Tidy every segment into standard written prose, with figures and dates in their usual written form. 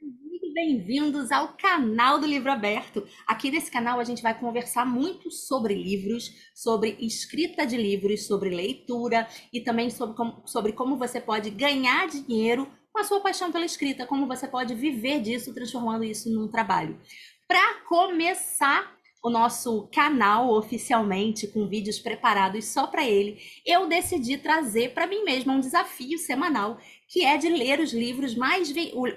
Muito bem-vindos ao canal do Livro Aberto. Aqui nesse canal a gente vai conversar muito sobre livros, sobre escrita de livros, sobre leitura e também sobre como você pode ganhar dinheiro com a sua paixão pela escrita, como você pode viver disso, transformando isso num trabalho. Para começar o nosso canal oficialmente, com vídeos preparados só para ele, eu decidi trazer para mim mesma um desafio semanal, que é de ler os livros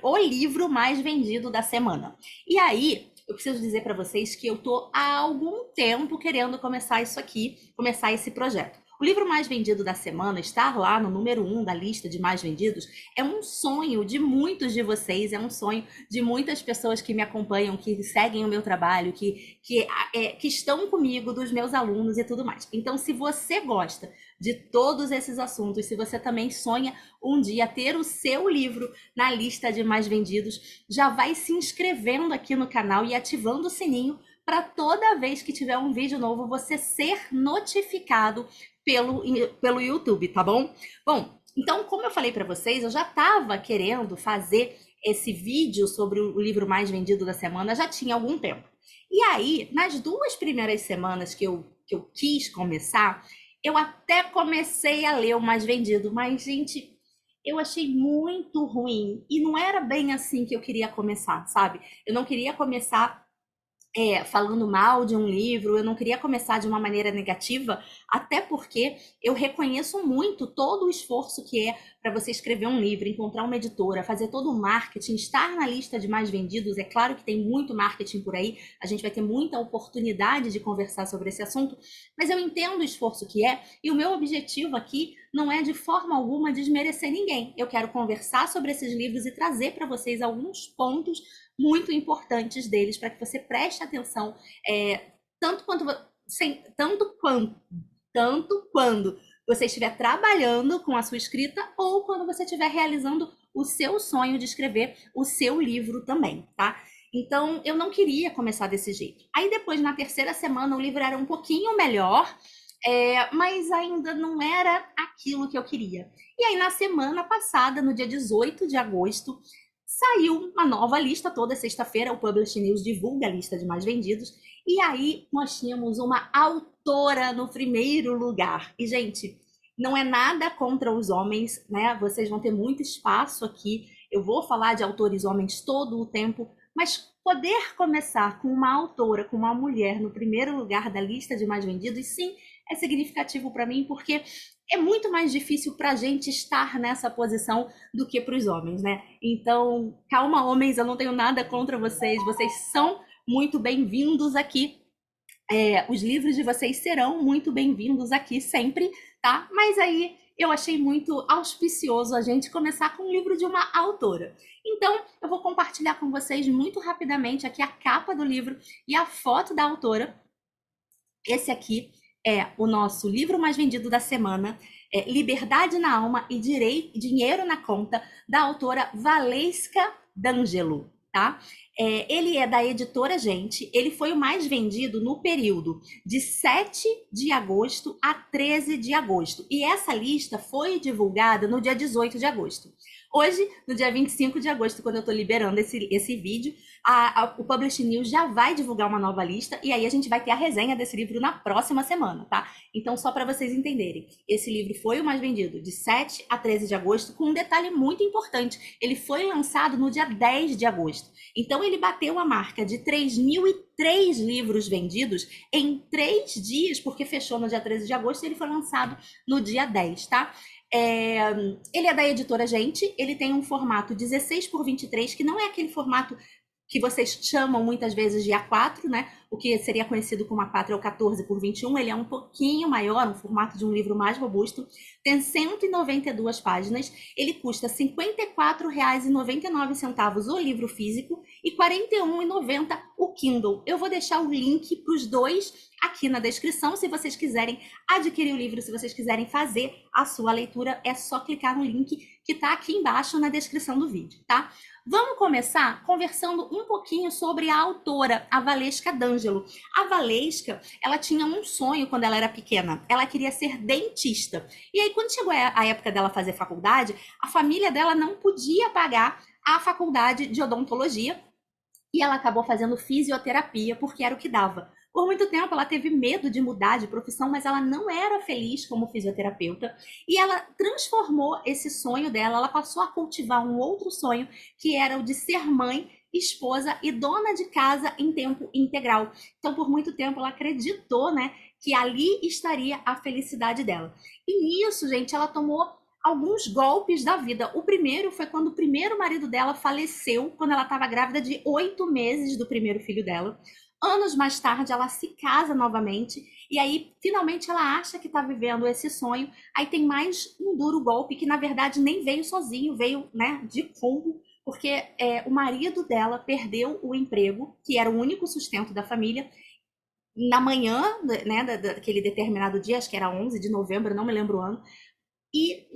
o livro mais vendido da semana. E aí, eu preciso dizer para vocês que eu tô há algum tempo querendo começar isso aqui, começar esse projeto. O livro mais vendido da semana, estar lá no número 1 da lista de mais vendidos, é um sonho de muitos de vocês, é um sonho de muitas pessoas que me acompanham, que seguem o meu trabalho, que estão comigo, dos meus alunos e tudo mais. Então, se você gosta de todos esses assuntos, se você também sonha um dia ter o seu livro na lista de mais vendidos, já vai se inscrevendo aqui no canal e ativando o sininho para toda vez que tiver um vídeo novo você ser notificado pelo YouTube, tá bom? Bom, então, como eu falei para vocês, eu já estava querendo fazer esse vídeo sobre o livro mais vendido da semana, já tinha algum tempo. E aí, nas 2 primeiras semanas que eu quis começar, eu até comecei a ler o mais vendido, mas, gente, eu achei muito ruim. E não era bem assim que eu queria começar, sabe? Eu não queria começar falando mal de um livro, eu não queria começar de uma maneira negativa, até porque eu reconheço muito todo o esforço que é para você escrever um livro, encontrar uma editora, fazer todo o marketing, estar na lista de mais vendidos. É claro que tem muito marketing por aí, a gente vai ter muita oportunidade de conversar sobre esse assunto, mas eu entendo o esforço que é, e o meu objetivo aqui não é de forma alguma desmerecer ninguém. Eu quero conversar sobre esses livros e trazer para vocês alguns pontos muito importantes deles para que você preste atenção, tanto quanto sem, tanto quando você estiver trabalhando com a sua escrita ou quando você estiver realizando o seu sonho de escrever o seu livro também, tá? Então, eu não queria começar desse jeito. Aí depois, na terceira semana, o livro era um pouquinho melhor, mas ainda não era aquilo que eu queria. E aí, na semana passada, no dia 18 de agosto, saiu uma nova lista. Toda sexta-feira o Publish News divulga a lista de mais vendidos, e aí nós tínhamos uma autora no primeiro lugar. E, gente, não é nada contra os homens, né? Vocês vão ter muito espaço aqui, eu vou falar de autores homens todo o tempo, mas poder começar com uma autora, com uma mulher no primeiro lugar da lista de mais vendidos, sim, é significativo para mim, porque é muito mais difícil para a gente estar nessa posição do que para os homens, né? Então, calma, homens, eu não tenho nada contra vocês, vocês são muito bem-vindos aqui. Os livros de vocês serão muito bem-vindos aqui sempre, tá? Mas aí eu achei muito auspicioso a gente começar com um livro de uma autora. Então, eu vou compartilhar com vocês muito rapidamente aqui a capa do livro e a foto da autora. Esse aqui é o nosso livro mais vendido da semana, Liberdade na Alma e Dinheiro na Conta, da autora Valesca D'Angelo, tá? Ele é da editora Gente, ele foi o mais vendido no período de 7 de agosto a 13 de agosto. E essa lista foi divulgada no dia 18 de agosto. Hoje, no dia 25 de agosto, quando eu estou liberando esse vídeo, o Publish News já vai divulgar uma nova lista, e aí a gente vai ter a resenha desse livro na próxima semana, tá? Então, só para vocês entenderem, esse livro foi o mais vendido de 7 a 13 de agosto, com um detalhe muito importante: ele foi lançado no dia 10 de agosto. Então, ele bateu a marca de 3.003 livros vendidos em 3 dias, porque fechou no dia 13 de agosto e ele foi lançado no dia 10, tá? Ele é da editora Gente, ele tem um formato 16 por 23, que não é aquele formato que vocês chamam muitas vezes de A4, né? O que seria conhecido como A4 é o 14 por 21, ele é um pouquinho maior, um formato de um livro mais robusto, tem 192 páginas, ele custa R$ 54,99 o livro físico e R$ 41,90 o Kindle. Eu vou deixar o link para os dois aqui na descrição, se vocês quiserem adquirir o livro, se vocês quiserem fazer a sua leitura, é só clicar no link que está aqui embaixo na descrição do vídeo, tá? Vamos começar conversando um pouquinho sobre a autora, a Valesca D'Angelo. A Valesca, ela tinha um sonho quando ela era pequena. Ela queria ser dentista. E aí, quando chegou a época dela fazer faculdade, a família dela não podia pagar a faculdade de odontologia e ela acabou fazendo fisioterapia porque era o que dava. Por muito tempo ela teve medo de mudar de profissão, mas ela não era feliz como fisioterapeuta e ela transformou esse sonho dela, ela passou a cultivar um outro sonho que era o de ser mãe, esposa e dona de casa em tempo integral. Então, por muito tempo ela acreditou, né, que ali estaria a felicidade dela. E nisso, gente, ela tomou alguns golpes da vida. O primeiro foi quando o primeiro marido dela faleceu, quando ela estava grávida de 8 meses do primeiro filho dela. Anos mais tarde, ela se casa novamente. E aí, finalmente, ela acha que está vivendo esse sonho. Aí tem mais um duro golpe, que na verdade nem veio sozinho, veio, né, de combo, porque o marido dela perdeu o emprego, que era o único sustento da família, na manhã, né, daquele determinado dia, acho que era 11 de novembro, não me lembro o ano, e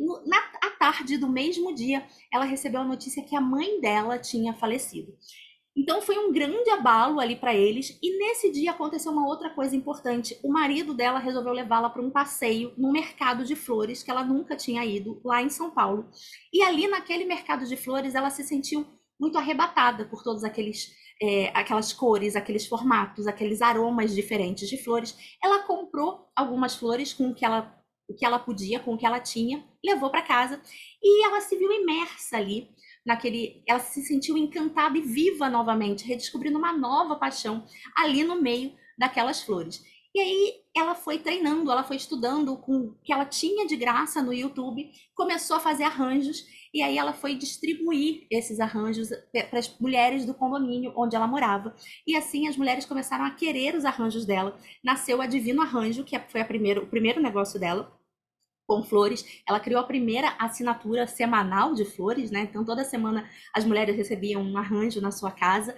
à tarde do mesmo dia, ela recebeu a notícia que a mãe dela tinha falecido. Então foi um grande abalo ali para eles. E nesse dia aconteceu uma outra coisa importante. O marido dela resolveu levá-la para um passeio no mercado de flores que ela nunca tinha ido lá em São Paulo. E ali naquele mercado de flores ela se sentiu muito arrebatada por todos aquelas cores, aqueles formatos, aqueles aromas diferentes de flores. Ela comprou algumas flores com o que ela podia, com o que ela tinha, levou para casa e ela se viu imersa ali ela se sentiu encantada e viva novamente, redescobrindo uma nova paixão ali no meio daquelas flores. E aí ela foi treinando, ela foi estudando com o que ela tinha de graça no YouTube, começou a fazer arranjos e aí ela foi distribuir esses arranjos para as mulheres do condomínio onde ela morava. E assim as mulheres começaram a querer os arranjos dela. Nasceu a Divino Arranjo, que foi o primeiro negócio dela com flores. Ela criou a primeira assinatura semanal de flores, né? Então toda semana as mulheres recebiam um arranjo na sua casa.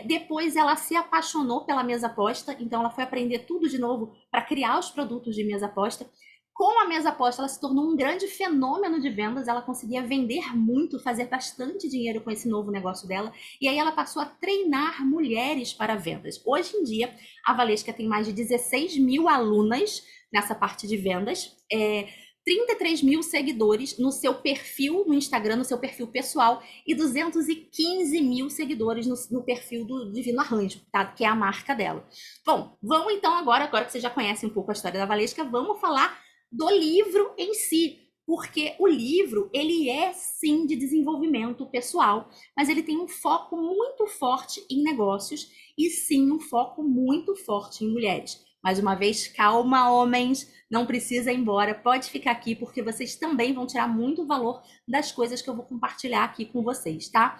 Depois ela se apaixonou pela mesa posta, então ela foi aprender tudo de novo para criar os produtos de mesa posta. Com a mesa posta, ela se tornou um grande fenômeno de vendas, ela conseguia vender muito, fazer bastante dinheiro com esse novo negócio dela, e aí ela passou a treinar mulheres para vendas. Hoje em dia, a Valesca tem mais de 16 mil alunas nessa parte de vendas, 33 mil seguidores no seu perfil no Instagram, no seu perfil pessoal, e 215 mil seguidores no perfil do Divino Arranjo, tá? Que é a marca dela. Bom, vamos então agora que você já conhece um pouco a história da Valesca, vamos falar do livro em si, porque o livro, ele é sim de desenvolvimento pessoal, mas ele tem um foco muito forte em negócios e sim um foco muito forte em mulheres. Mais uma vez, calma, homens, não precisa ir embora, pode ficar aqui, porque vocês também vão tirar muito valor das coisas que eu vou compartilhar aqui com vocês, tá?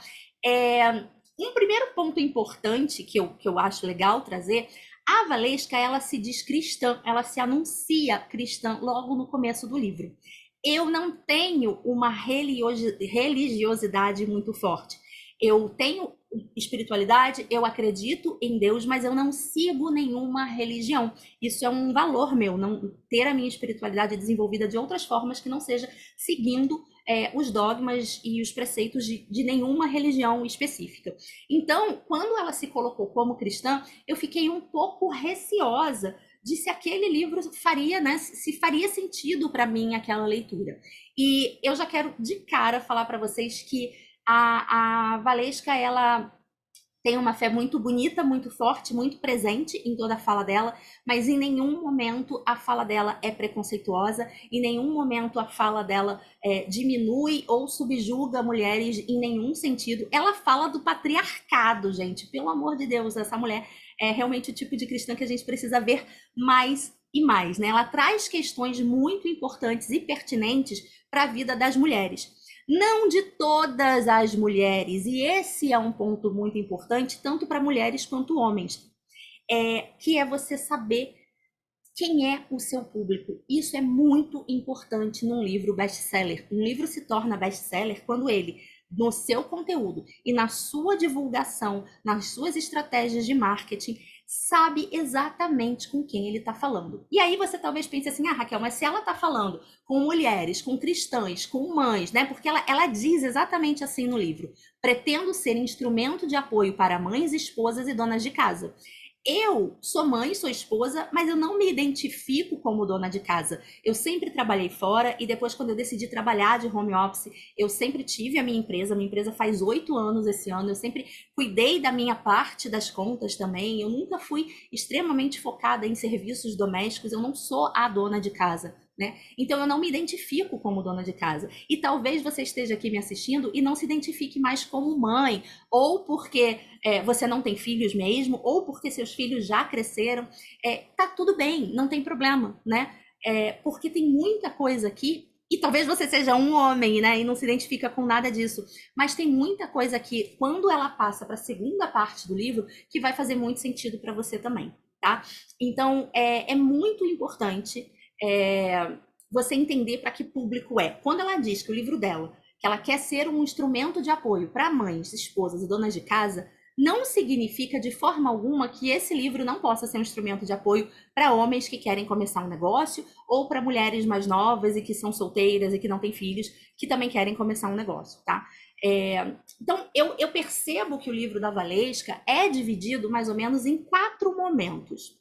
Um primeiro ponto importante que eu acho legal trazer, a Valesca, ela se diz cristã, ela se anuncia cristã logo no começo do livro. Eu não tenho uma religiosidade muito forte. Eu tenho espiritualidade, eu acredito em Deus, mas eu não sigo nenhuma religião. Isso é um valor meu, não ter a minha espiritualidade desenvolvida de outras formas que não seja seguindo os dogmas e os preceitos de nenhuma religião específica. Então, quando ela se colocou como cristã, eu fiquei um pouco receosa de se aquele livro faria, né, se faria sentido para mim aquela leitura. E eu já quero de cara falar para vocês que a Valesca, ela tem uma fé muito bonita, muito forte, muito presente em toda a fala dela, mas em nenhum momento a fala dela é preconceituosa, em nenhum momento a fala dela diminui ou subjuga mulheres em nenhum sentido. Ela fala do patriarcado, gente, pelo amor de Deus, essa mulher é realmente o tipo de cristã que a gente precisa ver mais e mais, né? Ela traz questões muito importantes e pertinentes para a vida das mulheres. Não de todas as mulheres, e esse é um ponto muito importante, tanto para mulheres quanto homens, que é você saber quem é o seu público. Isso é muito importante num livro best-seller. Um livro se torna best-seller quando ele, no seu conteúdo e na sua divulgação, nas suas estratégias de marketing, sabe exatamente com quem ele está falando. E aí você talvez pense assim, Raquel, mas se ela está falando com mulheres, com cristãs, com mães, né? Porque ela diz exatamente assim no livro: pretendo ser instrumento de apoio para mães, esposas e donas de casa. Eu sou mãe, sou esposa, mas eu não me identifico como dona de casa. Eu sempre trabalhei fora e depois, quando eu decidi trabalhar de home office, eu sempre tive a minha empresa. Minha empresa faz 8 anos esse ano. Eu sempre cuidei da minha parte das contas também. Eu nunca fui extremamente focada em serviços domésticos. Eu não sou a dona de casa, né? Então eu não me identifico como dona de casa. E talvez você esteja aqui me assistindo e não se identifique mais como mãe, ou porque você não tem filhos mesmo, ou porque seus filhos já cresceram, tá tudo bem, não tem problema, né? Porque tem muita coisa aqui, e talvez você seja um homem, né, e não se identifica com nada disso, mas tem muita coisa aqui, quando ela passa para a segunda parte do livro, que vai fazer muito sentido para você também, tá? Então, é muito importante você entender para que público é. Quando ela diz que o livro dela, que ela quer ser um instrumento de apoio para mães, esposas e donas de casa, não significa de forma alguma que esse livro não possa ser um instrumento de apoio para homens que querem começar um negócio ou para mulheres mais novas e que são solteiras e que não têm filhos, que também querem começar um negócio, tá? Então, eu percebo que o livro da Valesca é dividido mais ou menos em 4 momentos.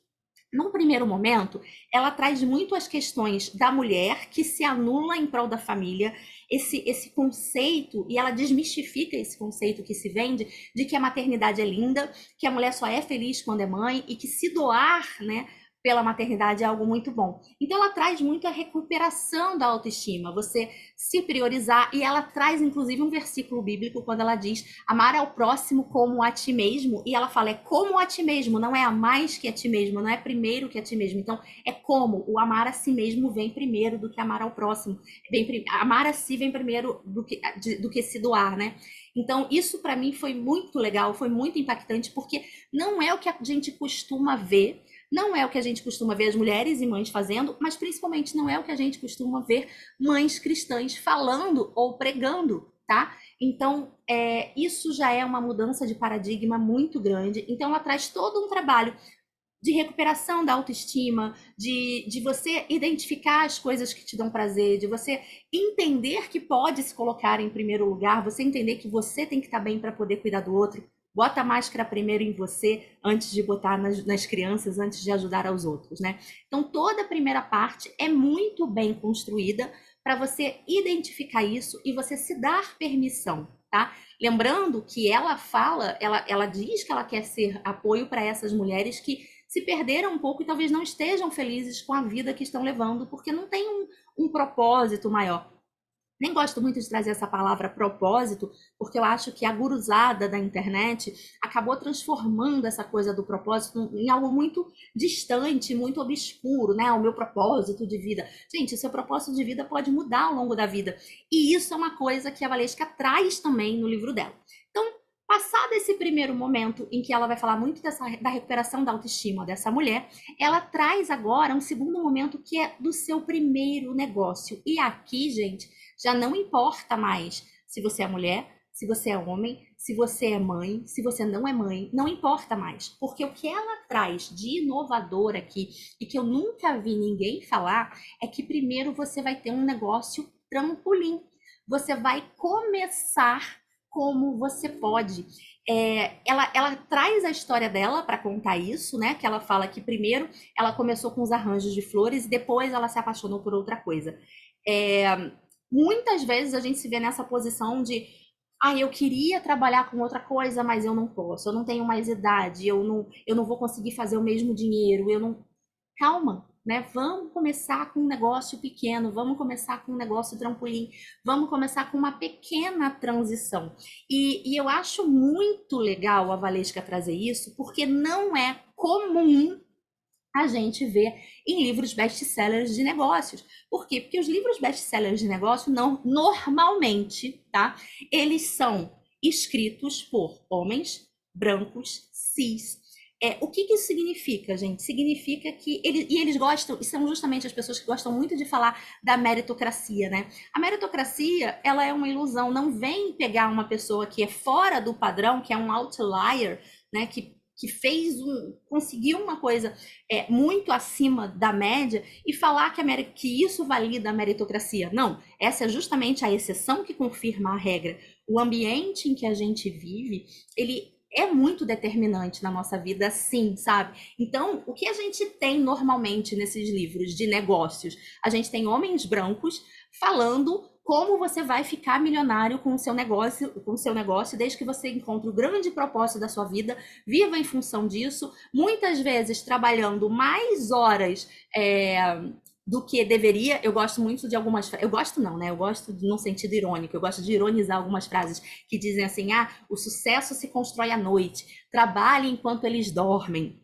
Num primeiro momento, ela traz muito as questões da mulher que se anula em prol da família, esse conceito, e ela desmistifica esse conceito que se vende de que a maternidade é linda, que a mulher só é feliz quando é mãe e que se doar, né, pela maternidade é algo muito bom. Então ela traz muito a recuperação da autoestima, você se priorizar, e ela traz inclusive um versículo bíblico quando ela diz amar ao próximo como a ti mesmo, e ela fala como a ti mesmo, não é a mais que a ti mesmo, não é primeiro que a ti mesmo. Então é como o amar a si mesmo vem primeiro do que amar ao próximo, amar a si vem primeiro do que se doar, né? Então isso para mim foi muito legal, foi muito impactante, porque não é o que a gente costuma ver, não é o que a gente costuma ver as mulheres e mães fazendo, mas principalmente não é o que a gente costuma ver mães cristãs falando ou pregando, tá? Então, isso já é uma mudança de paradigma muito grande. Então, ela traz todo um trabalho de recuperação da autoestima, de você identificar as coisas que te dão prazer, de você entender que pode se colocar em primeiro lugar, você entender que você tem que estar bem para poder cuidar do outro. Bota a máscara primeiro em você, antes de botar nas crianças, antes de ajudar aos outros, né? Então, toda a primeira parte é muito bem construída para você identificar isso e você se dar permissão, tá? Lembrando que ela fala, ela diz que ela quer ser apoio para essas mulheres que se perderam um pouco e talvez não estejam felizes com a vida que estão levando, porque não tem um propósito maior. Nem gosto muito de trazer essa palavra propósito, porque eu acho que a guruzada da internet acabou transformando essa coisa do propósito em algo muito distante, muito obscuro, né? O meu propósito de vida. Gente, o seu propósito de vida pode mudar ao longo da vida. E isso é uma coisa que a Valesca traz também no livro dela. Então, passado esse primeiro momento em que ela vai falar muito da recuperação da autoestima dessa mulher, ela traz agora um segundo momento que é do seu primeiro negócio. E aqui, gente, já não importa mais se você é mulher, se você é homem, se você é mãe, se você não é mãe, não importa mais. Porque o que ela traz de inovador aqui, e que eu nunca vi ninguém falar, é que primeiro você vai ter um negócio trampolim. Você vai começar como você pode. Ela traz a história dela para contar isso, né? Que ela fala que primeiro ela começou com os arranjos de flores e depois ela se apaixonou por outra coisa. Muitas vezes a gente se vê nessa posição de eu queria trabalhar com outra coisa, mas eu não posso, eu não tenho mais idade, eu não vou conseguir fazer o mesmo dinheiro, eu não. Calma, né? Vamos começar com um negócio pequeno, vamos começar com um negócio trampolim, vamos começar com uma pequena transição. E eu acho muito legal a Valesca trazer isso, porque não é comum a gente vê em livros best-sellers de negócios. Por quê? Porque os livros best-sellers de negócio, não, normalmente, tá? Eles são escritos por homens brancos, cis. O que isso significa, gente? Significa que eles gostam, e são justamente as pessoas que gostam muito de falar da meritocracia, né? A meritocracia, ela é uma ilusão, não vem pegar uma pessoa que é fora do padrão, que é um outlier, né? Que conseguiu uma coisa muito acima da média e falar que isso valida a meritocracia. Não, essa é justamente a exceção que confirma a regra. O ambiente em que a gente vive, ele é muito determinante na nossa vida, sim, sabe? Então, o que a gente tem normalmente nesses livros de negócios? A gente tem homens brancos falando como você vai ficar milionário com o seu negócio, desde que você encontre o grande propósito da sua vida, viva em função disso, muitas vezes trabalhando mais horas do que deveria. Eu gosto muito de algumas. Eu gosto não, né? Eu gosto no sentido irônico. Eu gosto de ironizar algumas frases que dizem assim: ah, o sucesso se constrói à noite. Trabalhe enquanto eles dormem.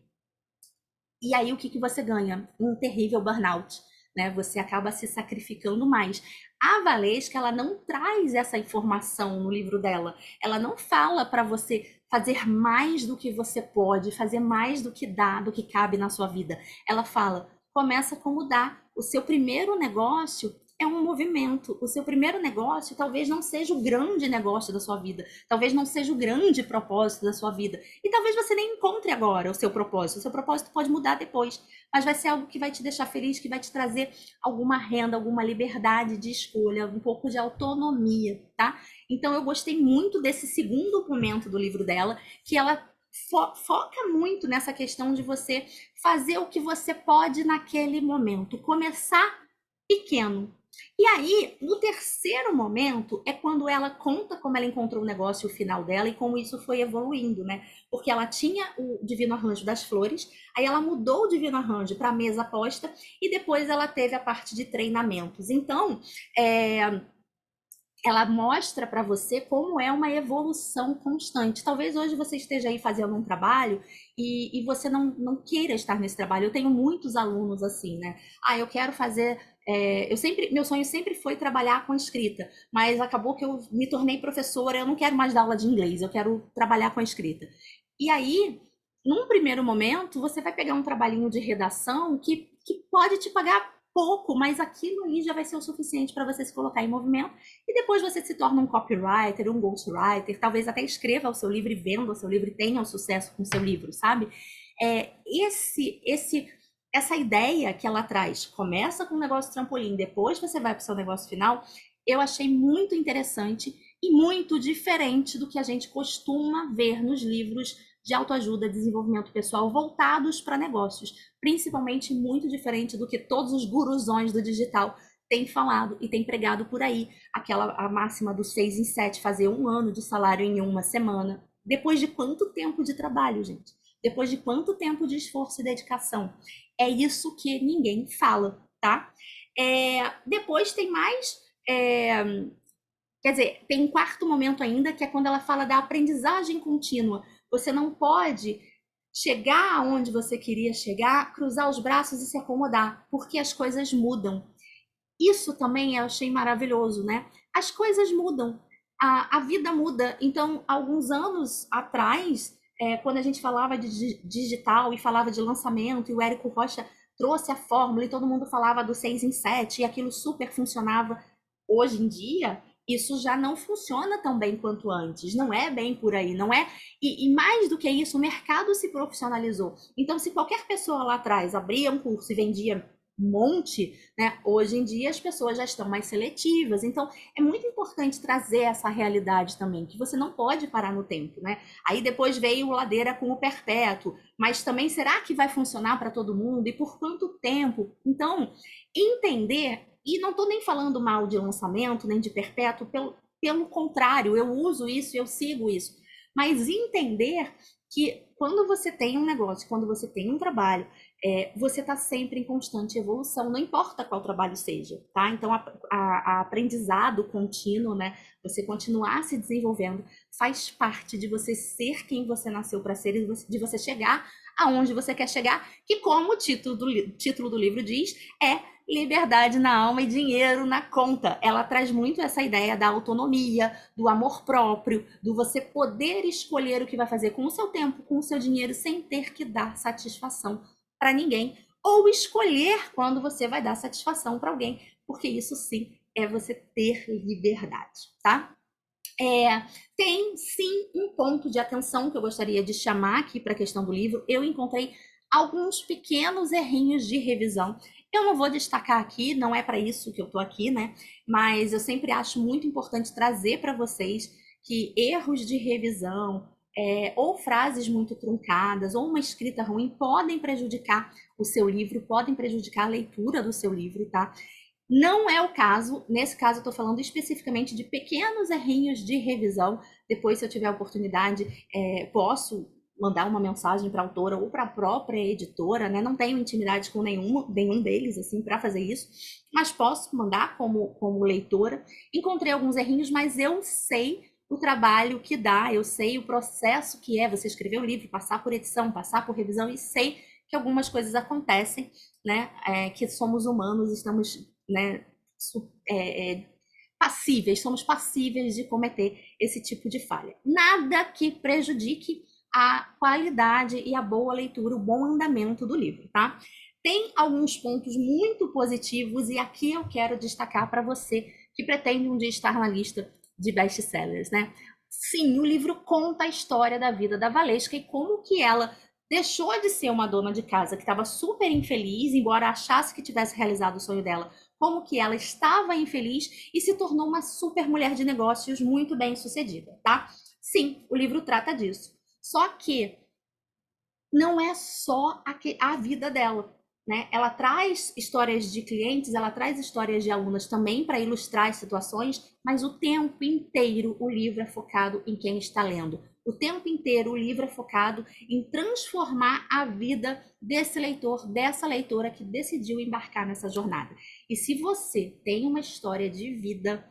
E aí o que você ganha? Um terrível burnout, né? Você acaba se sacrificando mais. A Valesca, ela não traz essa informação no livro dela. Ela não fala para você fazer mais do que você pode, fazer mais do que dá, do que cabe na sua vida. Ela fala: começa como dá. O seu primeiro negócio é um movimento. O seu primeiro negócio talvez não seja o grande negócio da sua vida, talvez não seja o grande propósito da sua vida. E talvez você nem encontre agora o seu propósito. O seu propósito pode mudar depois, mas vai ser algo que vai te deixar feliz, que vai te trazer alguma renda, alguma liberdade de escolha, um pouco de autonomia, tá? Então eu gostei muito desse segundo momento do livro dela, que ela foca muito nessa questão de você fazer o que você pode naquele momento, começar pequeno. E aí, no terceiro momento, é quando ela conta como ela encontrou o negócio, o final dela e como isso foi evoluindo, né? Porque ela tinha o Divino Arranjo das Flores, aí ela mudou o Divino Arranjo para a mesa aposta e depois ela teve a parte de treinamentos. Então, ela mostra para você como é uma evolução constante. Talvez hoje você esteja aí fazendo um trabalho e você não queira estar nesse trabalho. Eu tenho muitos alunos assim, né? Ah, eu quero fazer. Meu sonho sempre foi trabalhar com escrita, mas acabou que eu me tornei professora. Eu não quero mais dar aula de inglês, eu quero trabalhar com a escrita. E aí, num primeiro momento, você vai pegar um trabalhinho de redação que pode te pagar pouco, mas aquilo ali já vai ser o suficiente para você se colocar em movimento e depois você se torna um copywriter, um ghostwriter, talvez até escreva o seu livro e venda o seu livro e tenha o sucesso com o seu livro, sabe? Essa ideia que ela traz, começa com um negócio de trampolim, depois você vai para o seu negócio final, eu achei muito interessante e muito diferente do que a gente costuma ver nos livros de autoajuda, desenvolvimento pessoal voltados para negócios, principalmente muito diferente do que todos os gurusões do digital têm falado e têm pregado por aí, a máxima dos 6 em 7, fazer 1 ano de salário em 1 semana. Depois de quanto tempo de trabalho, gente? Depois de quanto tempo de esforço e dedicação? É isso que ninguém fala, tá? Depois tem mais. Quer dizer, tem um quarto momento ainda, que é quando ela fala da aprendizagem contínua. Você não pode chegar aonde você queria chegar, cruzar os braços e se acomodar, porque as coisas mudam. Isso também eu achei maravilhoso, né? As coisas mudam, a vida muda. Então, alguns anos atrás, quando a gente falava de digital e falava de lançamento, e o Érico Rocha trouxe a fórmula e todo mundo falava do 6 em 7 e aquilo super funcionava. Hoje em dia, isso já não funciona tão bem quanto antes, não é bem por aí, não é? E mais do que isso, o mercado se profissionalizou. Então, se qualquer pessoa lá atrás abria um curso e vendia um monte, né? Hoje em dia as pessoas já estão mais seletivas. Então, é muito importante trazer essa realidade também, que você não pode parar no tempo, né? Aí depois veio o Ladeira com o Perpétuo, mas também será que vai funcionar para todo mundo e por quanto tempo? Então, entender, e não estou nem falando mal de lançamento, nem de Perpétuo, pelo contrário, eu uso isso, eu sigo isso, mas entender que quando você tem um negócio, quando você tem um trabalho, você está sempre em constante evolução, não importa qual trabalho seja, tá? Então, a aprendizado contínuo, né? Você continuar se desenvolvendo, faz parte de você ser quem você nasceu para ser e de você chegar aonde você quer chegar, que como o título do livro diz, é liberdade na alma e dinheiro na conta. Ela traz muito essa ideia da autonomia, do amor próprio, do você poder escolher o que vai fazer com o seu tempo, com o seu dinheiro, sem ter que dar satisfação para ninguém, ou escolher quando você vai dar satisfação para alguém, porque isso sim é você ter liberdade, tá? Tem sim um ponto de atenção que eu gostaria de chamar aqui para a questão do livro. Eu encontrei alguns pequenos errinhos de revisão. Eu não vou destacar aqui, não é para isso que eu estou aqui, né? Mas eu sempre acho muito importante trazer para vocês que erros de revisão, ou frases muito truncadas, ou uma escrita ruim, podem prejudicar o seu livro, podem prejudicar a leitura do seu livro, tá? Não é o caso, nesse caso eu estou falando especificamente de pequenos errinhos de revisão. Depois, se eu tiver a oportunidade, posso mandar uma mensagem para a autora ou para a própria editora, né? Não tenho intimidade com nenhum deles, assim, para fazer isso, mas posso mandar como leitora. Encontrei alguns errinhos, mas eu sei o trabalho que dá, eu sei o processo que é você escrever um livro, passar por edição, passar por revisão, e sei que algumas coisas acontecem, né? Que somos humanos, estamos, né, somos passíveis de cometer esse tipo de falha. Nada que prejudique a qualidade e a boa leitura, o bom andamento do livro, tá? Tem alguns pontos muito positivos e aqui eu quero destacar para você que pretende um dia estar na lista de best-sellers, né? Sim, o livro conta a história da vida da Valesca e como que ela deixou de ser uma dona de casa que estava super infeliz, embora achasse que tivesse realizado o sonho dela, como que ela estava infeliz e se tornou uma super mulher de negócios muito bem sucedida, tá? Sim, o livro trata disso. Só que não é só a vida dela, né? Ela traz histórias de clientes, ela traz histórias de alunas também para ilustrar as situações, mas o tempo inteiro o livro é focado em quem está lendo. O tempo inteiro o livro é focado em transformar a vida desse leitor, dessa leitora que decidiu embarcar nessa jornada. E se você tem uma história de vida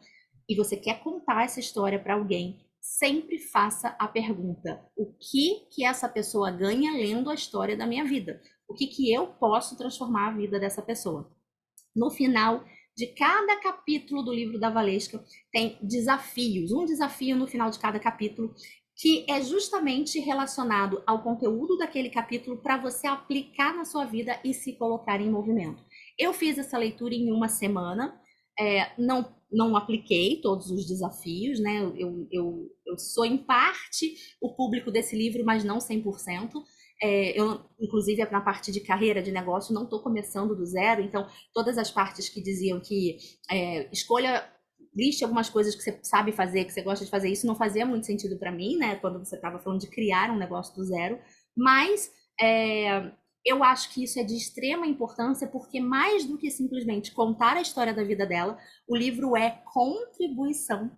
e você quer contar essa história para alguém, sempre faça a pergunta: o que essa pessoa ganha lendo a história da minha vida? O que eu posso transformar a vida dessa pessoa? No final de cada capítulo do livro da Valesca, tem desafios, um desafio no final de cada capítulo, que é justamente relacionado ao conteúdo daquele capítulo para você aplicar na sua vida e se colocar em movimento. Eu fiz essa leitura em uma semana, não apliquei todos os desafios, né? Eu sou, em parte, o público desse livro, mas não 100%. Eu, inclusive, na parte de carreira, de negócio, não estou começando do zero, então todas as partes que diziam que liste algumas coisas que você sabe fazer, que você gosta de fazer, isso não fazia muito sentido para mim, né? Quando você estava falando de criar um negócio do zero, mas eu acho que isso é de extrema importância, porque mais do que simplesmente contar a história da vida dela, o livro é contribuição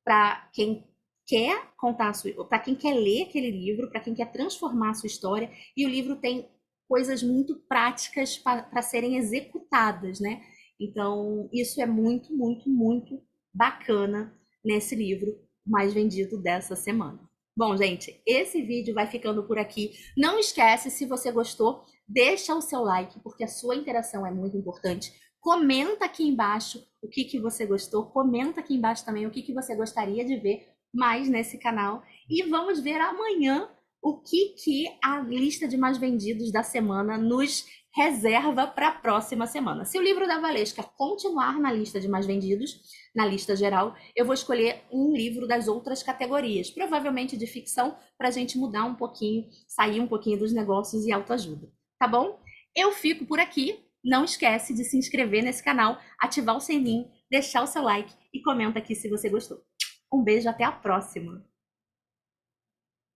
para quem quer contar para quem quer ler aquele livro, para quem quer transformar a sua história, e o livro tem coisas muito práticas para serem executadas, né? Então, isso é muito, muito, muito bacana nesse livro mais vendido dessa semana. Bom, gente, esse vídeo vai ficando por aqui. Não esquece, se você gostou, deixa o seu like, porque a sua interação é muito importante. Comenta aqui embaixo o que você gostou. Comenta aqui embaixo também o que você gostaria de ver mais nesse canal. E vamos ver amanhã o que a lista de mais vendidos da semana nos reserva para a próxima semana. Se o livro da Valesca continuar na lista de mais vendidos, na lista geral, eu vou escolher um livro das outras categorias, provavelmente de ficção, para a gente mudar um pouquinho, sair um pouquinho dos negócios e autoajuda, tá bom? Eu fico por aqui. Não esquece de se inscrever nesse canal, ativar o sininho, deixar o seu like e comenta aqui se você gostou. Um beijo, até a próxima!